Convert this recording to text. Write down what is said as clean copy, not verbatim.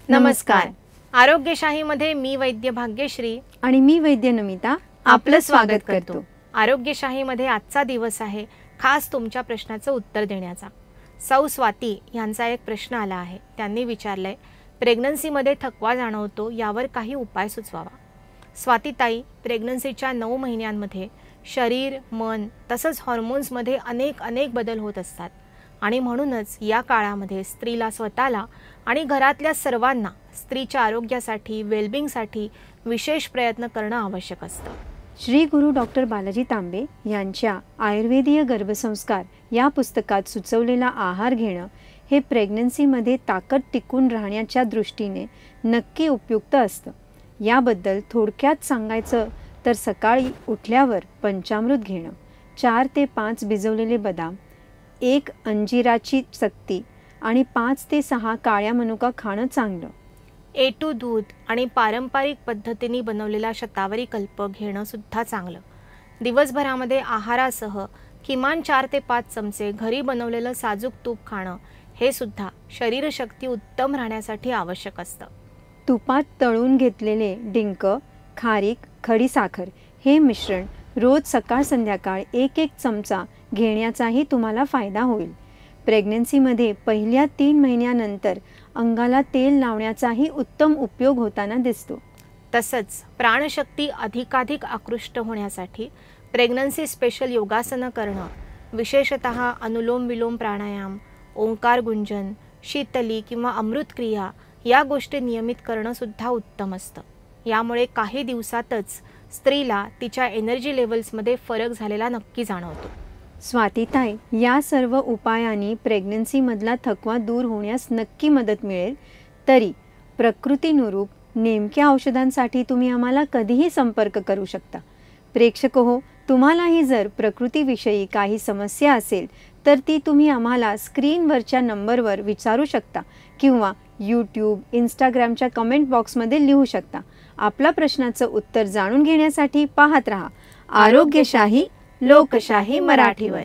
नमस्कार. आरोग्यशाहीमध्ये मी वैद्य भाग्यश्री आणि मी वैद्य नमिता आपलं स्वागत करतो. आरोग्यशाहीमध्ये आजचा दिवस आहे खास तुमच्या प्रश्नाचं उत्तर देण्याचा. सौ स्वाती यांचा एक प्रश्न आला आहे. त्यांनी विचारलंय, प्रेग्नन्सीमध्ये थकवा जाणवतो, यावर काही उपाय सुचवावा. स्वातीताई, प्रेग्नन्सीच्या 9 महिन्यांमध्ये शरीर, मन तसंच हॉर्मोन्समध्ये अनेक बदल होत असतात आणि म्हणूनच या काळामध्ये स्त्रीला स्वतःला आणि घरातल्या सर्वांना स्त्रीच्या आरोग्यासाठी, वेलबिंगसाठी विशेष प्रयत्न करणं आवश्यक असतं. श्री गुरु डॉक्टर बालाजी तांबे यांच्या आयुर्वेदीय गर्भसंस्कार या पुस्तकात सुचवलेला आहार घेणं हे प्रेग्नन्सीमध्ये ताकद टिकून राहण्याच्या दृष्टीने नक्की उपयुक्त असतं. याबद्दल थोडक्यात सांगायचं तर सकाळी उठल्यावर पंचामृत घेणं, 4 ते 5 भिजवलेले बदाम, 1 अंजिराची चक्ती आणि 5 ते 6 काळ्या मनुका खाणं चांगलं. A2 दूध आणि पारंपरिक पद्धतीने बनवलेला शतावरी कल्प घेणं सुद्धा चांगलं. दिवसभरामध्ये आहारासह किमान 4 ते 5 चमचे घरी बनवलेलं साजूक तूप खाणं हे सुद्धा शरीरशक्ती उत्तम राहण्यासाठी आवश्यक असतं. तुपात तळून घेतलेले डिंक, खारीक, खडीसाखर हे मिश्रण रोज सकाळ संध्याकाळ 1-1 चमचा घेण्याचाही तुम्हाला फायदा होईल. प्रेग्नन्सीमध्ये पहिल्या 3 महिन्यानंतर अंगाला तेल लावण्याचाही उत्तम उपयोग होताना दिसतो. तसंच प्राणशक्ती अधिकाधिक आकृष्ट होण्यासाठी प्रेग्नन्सी स्पेशल योगासनं करणं, विशेषतः अनुलोम विलोम प्राणायाम, ओंकार गुंजन, शीतली किंवा अमृतक्रिया या गोष्टी नियमित करणं सुद्धा उत्तम असतं. यामुळे काही दिवसातच स्त्रीला तिच्या एनर्जी लेवल्समध्ये फरक झालेला नक्की जाणवतो. स्वातीताई, या सर्व उपायांनी प्रेग्नन्सीमधला थकवा दूर होण्यास नक्की मदत मिळेल. तरी प्रकृतीनुरूप नेमक्या औषधांसाठी तुम्ही आम्हाला कधीही संपर्क करू शकता. प्रेक्षक हो, तुम्हालाही जर प्रकृतीविषयी काही समस्या असेल तर ती तुम्ही आम्हाला स्क्रीनवरच्या नंबरवर विचारू शकता किंवा यूट्यूब, इंस्टाग्रामच्या कमेंट बॉक्समध्ये लिहू शकता. आपल्या प्रश्नाचं उत्तर जाणून घेण्यासाठी पाहत रहा आरोग्यशाही लोकशाही मराठीवर.